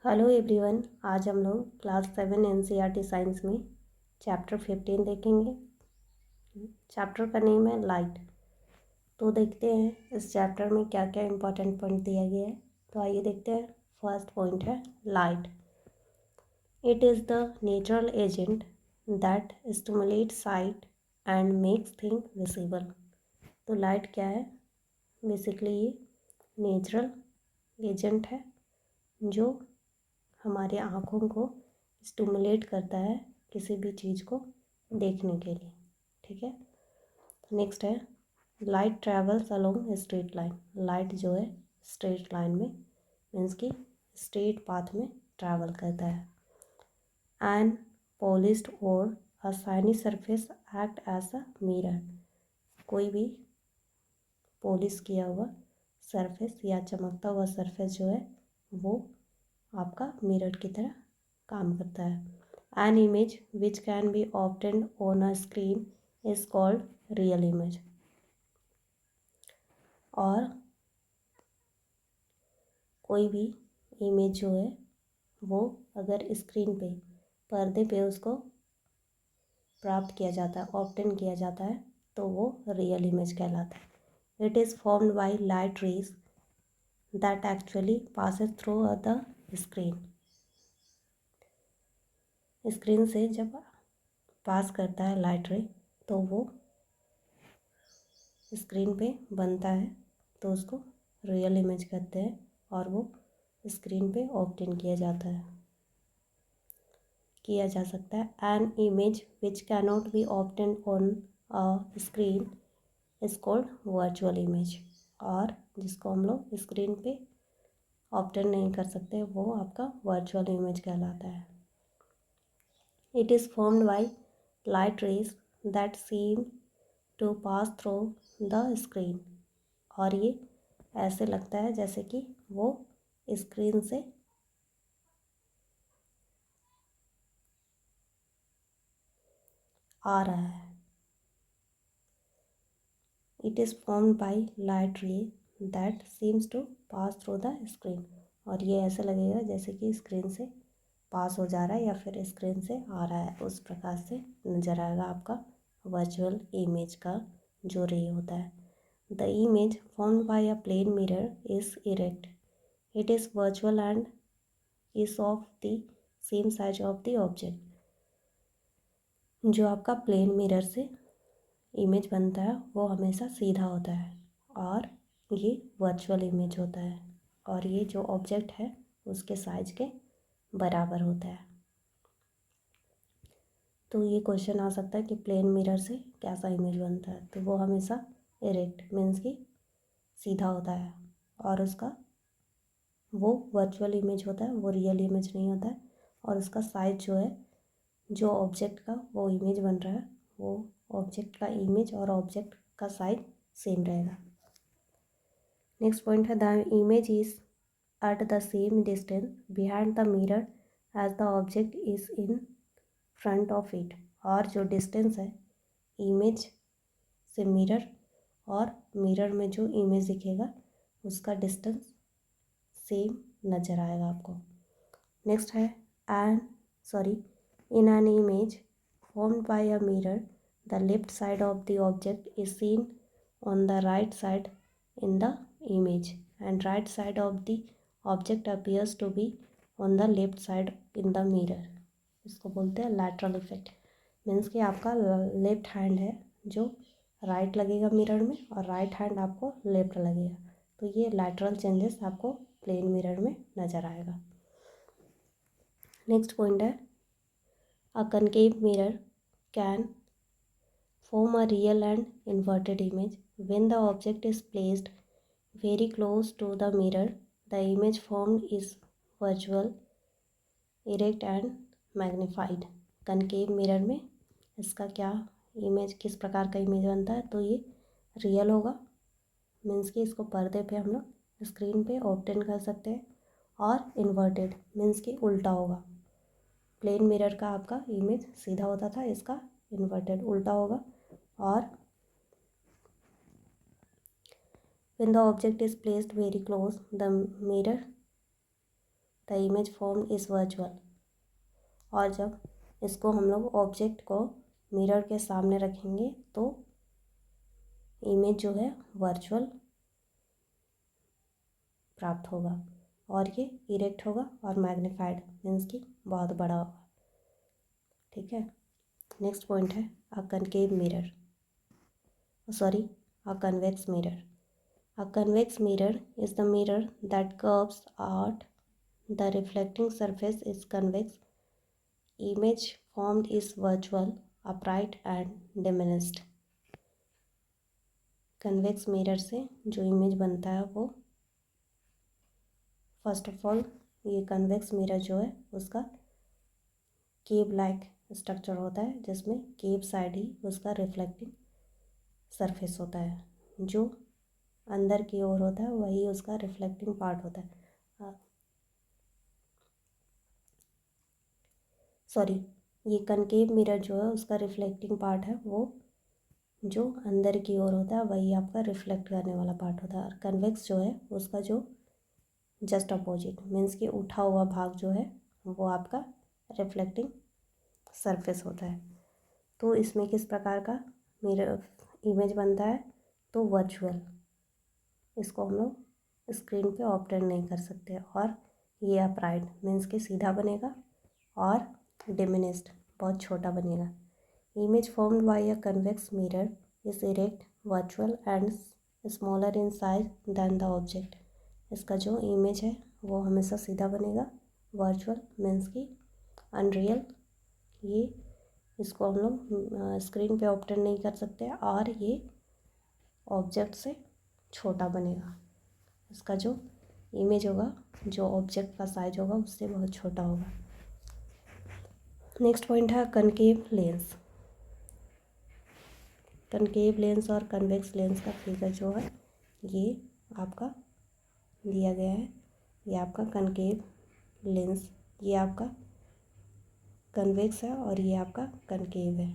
Hello everyone. आज हम लोग क्लास 7 एनसीईआरटी साइंस में चैप्टर 15 देखेंगे। चैप्टर का नेम है लाइट। तो देखते हैं इस चैप्टर में क्या क्या इम्पोर्टेंट पॉइंट दिया गया है। तो आइए देखते हैं। फर्स्ट पॉइंट है light. It is the natural agent that stimulates site and makes thing visible. तो लाइट क्या है? बेसिकली ये नेचुरल एजेंट है जो हमारे आँखों को स्टिमुलेट करता है किसी भी चीज़ को देखने के लिए। ठीक है। नेक्स्ट है light travels along straight line. Light जो है स्ट्रेट लाइन में मीन्स कि स्ट्रेट पाथ में ट्रैवल करता है। एंड पॉलिश्ड और a shiny surface act as a mirror. कोई भी पॉलिश किया हुआ सरफेस या चमकता हुआ सरफेस जो है वो आपका मिरर की तरह काम करता है। An image which can be obtained on a screen is called real image. और कोई भी इमेज जो है वो अगर स्क्रीन पे पर्दे पे उसको प्राप्त किया जाता है, ऑब्टेन किया जाता है, तो वो रियल इमेज कहलाता है। It is formed by light rays that actually passes through the screen. Screen से जब पास करता है लाइट रे तो वो स्क्रीन पे बनता है, तो उसको रियल इमेज कहते हैं और वो स्क्रीन पे ऑब्टेन किया जा सकता है। An image which cannot be obtain on a screen is called virtual image. और जिसको हम लोग स्क्रीन पे ऑब्टेन नहीं कर सकते वो आपका वर्चुअल इमेज कहलाता है। It is formed by light rays that seem to pass through the screen. और ये ऐसे लगता है जैसे कि वो स्क्रीन से आ रहा है। It is formed by light ray that seems to pass through the screen. और ये ऐसे लगेगा जैसे कि स्क्रीन से पास हो जा रहा है या फिर स्क्रीन से आ रहा है, उस प्रकार से नज़र आएगा आपका वर्चुअल इमेज का जो रे होता है। The image formed by a plane mirror is erect. It is virtual and is of the same size of the object. जो आपका प्लेन मिरर से इमेज बनता है वो हमेशा सीधा होता है और ये वर्चुअल इमेज होता है और ये जो ऑब्जेक्ट है उसके साइज के बराबर होता है। तो ये क्वेश्चन आ सकता है कि प्लेन मिरर से कैसा इमेज बनता है, तो वो हमेशा इरेक्ट मीन्स कि सीधा होता है और उसका वो वर्चुअल इमेज होता है, वो रियल इमेज नहीं होता है। और उसका साइज जो है, जो ऑब्जेक्ट का वो इमेज बन रहा है, वो ऑब्जेक्ट का इमेज और ऑब्जेक्ट का साइज सेम रहेगा। नेक्स्ट पॉइंट है the image is at the same distance behind the mirror as the object is in front of it. और जो डिस्टेंस है इमेज से मिरर और मिरर में जो इमेज दिखेगा उसका डिस्टेंस सेम नज़र आएगा आपको। नेक्स्ट है in an image formed by a mirror, the left side of the object is seen on the right side in the image, and right side of the object appears to be on the left side in the mirror. इसको बोलते हैं lateral effect. Means कि आपका left hand है जो right लगेगा mirror में और राइट हैंड आपको लेफ्ट लगेगा, तो ये लैटरल चेंजेस आपको प्लेन मिरर में नज़र आएगा। नेक्स्ट पॉइंट है a concave mirror can form a real and inverted image. When the object is placed very close to the mirror, the image formed is virtual, erect and magnified. concave mirror में इसका क्या image, किस प्रकार का image बनता है, तो ये रियल होगा मीन्स कि इसको पर्दे पे हम लोग स्क्रीन पे ऑब्टेन कर सकते हैं। और इन्वर्टेड मीन्स कि उल्टा होगा। प्लेन मिरर का आपका इमेज सीधा होता था, इसका इन्वर्टेड उल्टा होगा। और when the object is placed very close, the mirror the image form is virtual. और जब इसको हम लोग ऑब्जेक्ट को मिरर के सामने रखेंगे तो इमेज जो है वर्चुअल प्राप्त होगा और ये इरेक्ट होगा और मैग्नीफाइड मीन्स कि बहुत बड़ा होगा। ठीक है, नेक्स्ट पॉइंट है a concave mirror, sorry a convex mirror. A convex mirror is the mirror that curves out. The reflecting surface is convex. Image formed is virtual, upright and diminished. Convex mirror से जो image बनता है वो first of all ये convex mirror जो है उसका केव like structure होता है जिसमें केव साइड ही उसका रिफ्लेक्टिंग सरफेस होता है, जो अंदर की ओर होता है वही उसका रिफ्लेक्टिंग पार्ट होता है। सॉरी, ये कनकेव मिरर जो है उसका रिफ्लेक्टिंग पार्ट है वो जो अंदर की ओर होता है वही आपका रिफ्लेक्ट करने वाला पार्ट होता है। और कन्वेक्स जो है उसका जो जस्ट अपोजिट मीन्स कि उठा हुआ भाग जो है वो आपका रिफ्लेक्टिंग सरफेस होता है। तो इसमें किस प्रकार का मिरर इमेज बनता है, तो वर्चुअल, इसको हम लोग स्क्रीन पे ऑब्टेन नहीं कर सकते। और ये अपराइट मीन्स कि सीधा बनेगा और डिमिनिस्ड बहुत छोटा बनेगा। Image formed by a convex mirror is erect, virtual and smaller in size than the object. इसका जो इमेज है वो हमेशा सीधा बनेगा, वर्चुअल मीन्स कि अनरियल, ये इसको हम लोग स्क्रीन पे ऑब्टेन नहीं कर सकते और ये ऑब्जेक्ट से छोटा बनेगा। इसका जो इमेज होगा जो ऑब्जेक्ट का साइज होगा उससे बहुत छोटा होगा। नेक्स्ट पॉइंट है कनकेव लेंस। कनकेव लेंस और कन्वेक्स लेंस का फिगर जो है ये आपका दिया गया है। ये आपका कनकेव लेंस, ये आपका कन्वेक्स है और ये आपका कनकेव है।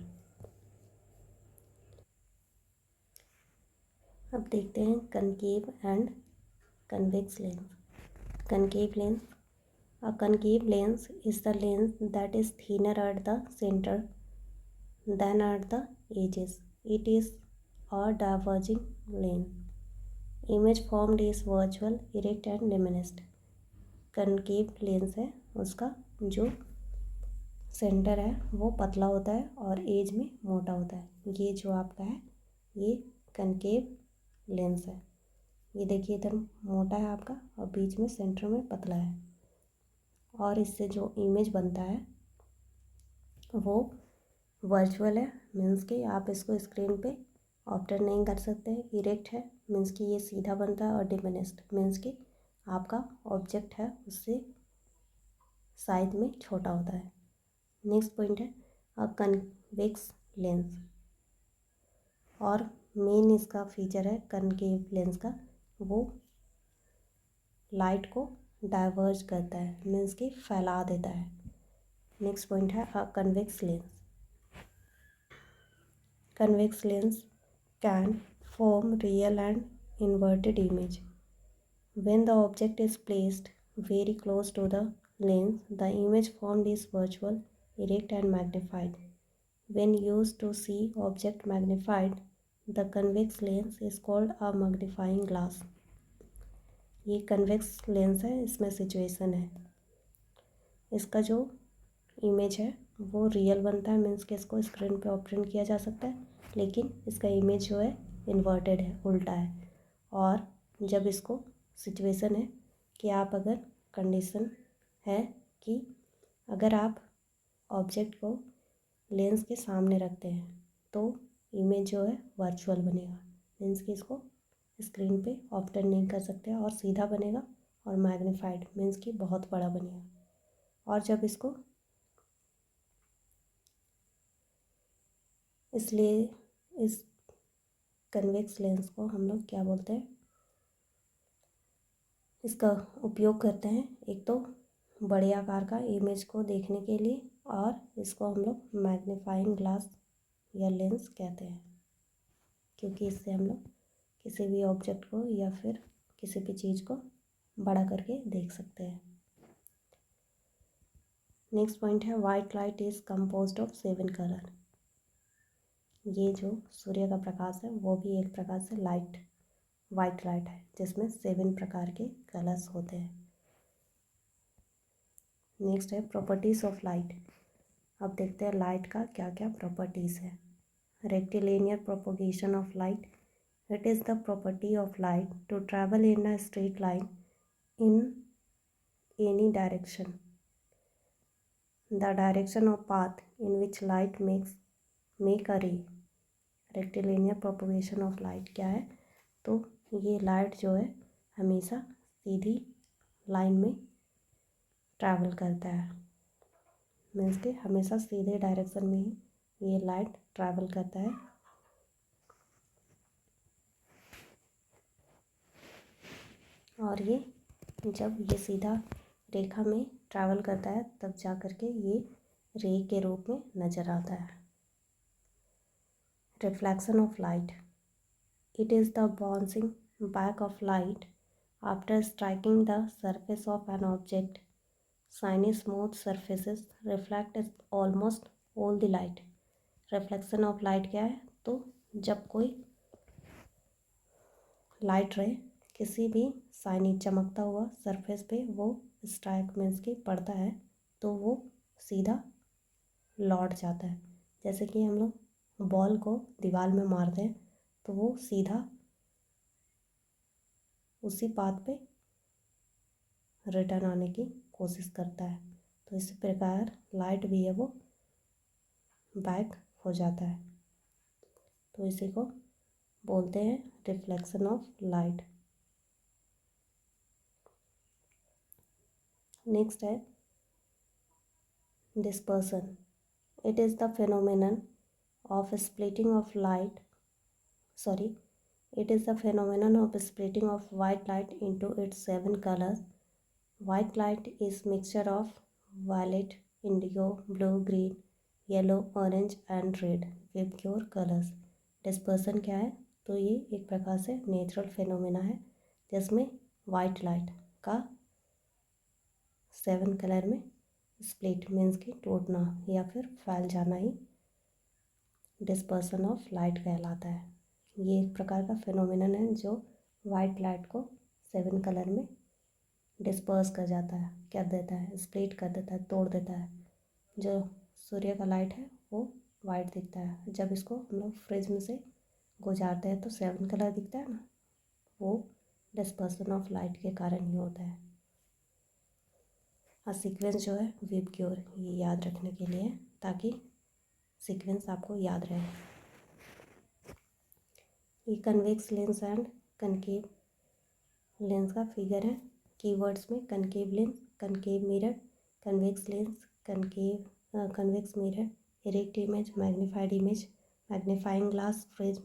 अब देखते हैं concave and convex lens. Concave lens, a concave lens is the lens that is thinner at the center than at the edges. It is a diverging lens. Image formed is virtual, erect and diminished. Concave lens है उसका जो centre है वो पतला होता है और as में मोटा होता है। ये जो आपका है ये कनकेव लेंस है। ये देखिए इधर मोटा है आपका और बीच में सेंटर में पतला है और इससे जो इमेज बनता है वो वर्चुअल है मीन्स कि आप इसको स्क्रीन पे ऑब्टेन नहीं कर सकते। इरेक्ट है मीन्स कि ये सीधा बनता है और डिमिनिस्ड मीन्स कि आपका ऑब्जेक्ट है उससे साइज में छोटा होता है। नेक्स्ट पॉइंट है अ कन्वेक्स लेंस, और मेन इसका फीचर है कनकेव लेंस का, वो लाइट को डाइवर्ज करता है मीन्स कि फैला देता है। नेक्स्ट पॉइंट है अ convex lens. Convex lens can form real and inverted image. When the object is placed very close to the lens, the image formed is virtual, erect and magnified. When used to see object magnified, the convex lens is called a magnifying glass. ये convex lens है, इसमें situation है, इसका जो image है वो real बनता है मीन्स कि इसको स्क्रीन पे ऑब्टेन किया जा सकता है, लेकिन इसका इमेज जो है इन्वर्टेड है, उल्टा है। और जब इसको सिचुएशन है कि आप अगर कंडीशन है कि अगर आप ऑब्जेक्ट को लेंस के सामने रखते हैं तो इमेज जो है वर्चुअल बनेगा मीन्स कि इसको स्क्रीन पे ऑब्टेन नहीं कर सकते और सीधा बनेगा और मैग्नीफाइड मीन्स कि बहुत बड़ा बनेगा। और जब इसको इसलिए इस कन्वेक्स लेंस को हम लोग क्या बोलते हैं, इसका उपयोग करते हैं एक तो बड़े आकार का इमेज को देखने के लिए और इसको हम लोग मैग्नीफाइंग ग्लास या लेंस कहते हैं, क्योंकि इससे हम लोग किसी भी ऑब्जेक्ट को या फिर किसी भी चीज़ को बड़ा करके देख सकते हैं। नेक्स्ट पॉइंट है white light is composed of 7 colour. ये जो सूर्य का प्रकाश है वो भी एक प्रकार से वाइट लाइट है जिसमें 7 प्रकार के कलर्स होते हैं। नेक्स्ट है प्रॉपर्टीज़ ऑफ लाइट। अब देखते हैं लाइट का क्या क्या प्रॉपर्टीज़ है। Rectilinear propagation of light, it is the property of light to travel in a straight line in any direction. The direction of path in which light make a ray. Rectilinear propagation of light क्या है, तो ये light जो है हमेशा सीधी line में travel करता है, मीन्स कि हमेशा सीधे डायरेक्शन में ही ये लाइट ट्रैवल करता है। और ये जब ये सीधा रेखा में ट्रैवल करता है तब जा कर के ये रे के रूप में नज़र आता है। Reflection of light, it is the bouncing back of light after striking the surface of an object. Shiny smooth surfaces reflect almost all the light. Reflection of light क्या है, तो जब कोई लाइट रे किसी भी शाइनी चमकता हुआ सरफेस पे वो स्ट्राइक मीन्स की पड़ता है तो वो सीधा लौट जाता है। जैसे कि हम लोग बॉल को दीवार में मारते हैं तो वो सीधा उसी पाथ पे रिटर्न आने की कोशिश करता है। तो इसी प्रकार लाइट भी है वो बैक हो जाता है, तो इसी को बोलते हैं रिफ्लेक्शन ऑफ लाइट। नेक्स्ट है dispersion, it is the phenomenon of splitting of light it is the phenomenon of splitting of white light into its 7 colors. White light is mixture of violet, indigo, blue, green, yellow, orange and read with pure colours. Dispersion क्या है, तो ये एक प्रकार से natural phenomena है जिसमें white light का 7 कलर में स्प्लिट मीन्स की टूटना या फिर फैल जाना ही डिस्पर्सन ऑफ लाइट कहलाता है। ये एक प्रकार का फिनोमेनन है जो वाइट लाइट को 7 कलर में डिस्पर्स कर जाता है, कर देता है, स्प्लिट कर देता है, तोड़ देता है। जो सूर्य का लाइट है वो वाइट दिखता है, जब इसको हम लोग फ्रिज में से गुजारते हैं तो 7 कलर दिखता है ना, वो डिस्पर्सन ऑफ लाइट के कारण ही होता है। सीक्वेंस जो है विबग्योर, ये याद रखने के लिए ताकि सीक्वेंस आपको याद रहे। ये convex lens and concave lens का फिगर है। कीवर्ड्स में concave lens, concave mirror, convex lens, convex mirror, erect image, magnified image, magnifying glass, fridge,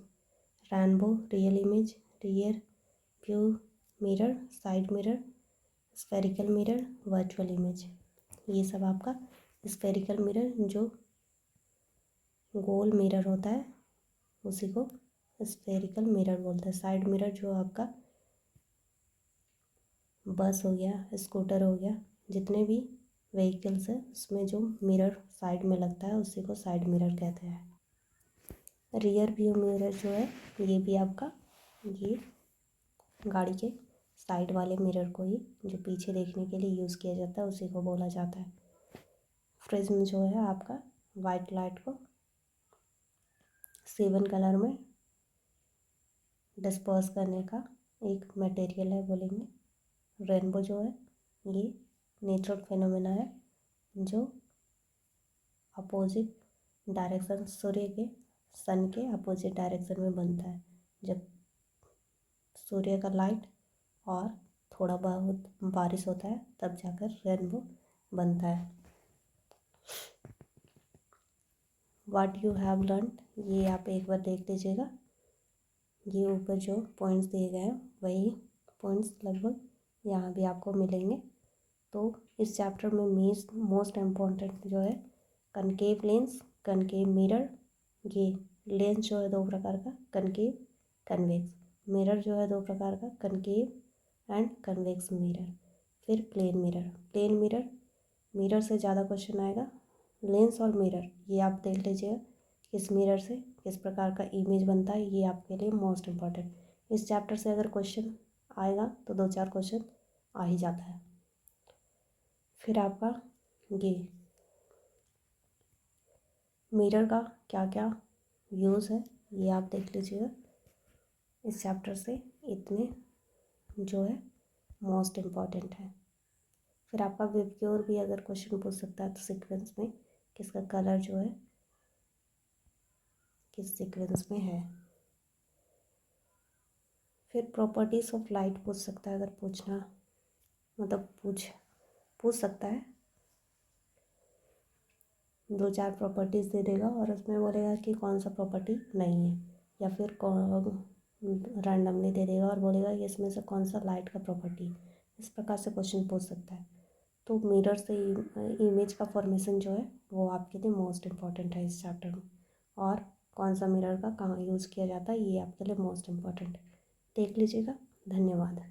rainbow, real image, rear view mirror, side mirror, spherical mirror, virtual image. ये सब आपका spherical mirror जो गोल mirror होता है उसी को spherical mirror बोलते हैं। साइड मिरर जो आपका बस हो गया, स्कूटर हो गया, जितने भी व्हीकल्स है उसमें जो मिरर साइड में लगता है उसी को साइड मिरर कहते हैं। रियर व्यू मिरर जो है ये भी आपका ये गाड़ी के साइड वाले मिरर को ही जो पीछे देखने के लिए यूज़ किया जाता है उसी को बोला जाता है। प्रिज्म जो है आपका वाइट लाइट को 7 कलर में डिस्पर्स करने का एक मटेरियल है बोलेंगे। रेनबो जो है ये नेचुरल फिनोमेना है जो अपोजिट डायरेक्शन सूर्य के सन के अपोजिट डायरेक्शन में बनता है। जब सूर्य का लाइट और थोड़ा बहुत बारिश होता है तब जाकर रेनबो बनता है। व्हाट यू हैव लर्नड, ये आप एक बार देख लीजिएगा। ये ऊपर जो पॉइंट्स दिए गए हैं वही पॉइंट्स लगभग यहाँ भी आपको मिलेंगे। तो इस चैप्टर में मोस्ट इम्पॉर्टेंट जो है कनकेव लेंस, कनकेव मिरर। ये लेंस जो है 2 प्रकार का, कनकेव, कन्वेक्स। मिरर जो है 2 प्रकार का, कनकेव एंड कन्वेक्स मिरर। फिर प्लेन मिरर मिरर से ज़्यादा क्वेश्चन आएगा। लेंस और मिरर ये आप देख लीजिएगा, किस मिरर से किस प्रकार का इमेज बनता है, ये आपके लिए मोस्ट इम्पॉर्टेंट। इस चैप्टर से अगर क्वेश्चन आएगा तो 2-4 क्वेश्चन आ ही जाता है। फिर आपका ये मिरर का क्या क्या यूज़ है ये आप देख लीजिएगा। इस चैप्टर से इतने जो है मोस्ट इम्पॉर्टेंट है। फिर आपका विबग्योर भी अगर क्वेश्चन पूछ सकता है तो सीक्वेंस में किसका कलर जो है किस सीक्वेंस में है। फिर प्रॉपर्टीज़ ऑफ लाइट पूछ सकता है, अगर पूछना मतलब पूछ सकता है। 2-4 प्रॉपर्टीज़ दे देगा और उसमें बोलेगा कि कौन सा प्रॉपर्टी नहीं है, या फिर रैंडमली दे देगा और बोलेगा कि इसमें से कौन सा लाइट का प्रॉपर्टी। इस प्रकार से क्वेश्चन पूछ सकता है। तो मिरर से इमेज का फॉर्मेशन जो है वो आपके लिए मोस्ट इम्पॉर्टेंट है इस चैप्टर में। और कौन सा मिरर का कहाँ यूज़ किया जाता है ये आपके लिए मोस्ट इम्पॉर्टेंट है। देख लीजिएगा। धन्यवाद।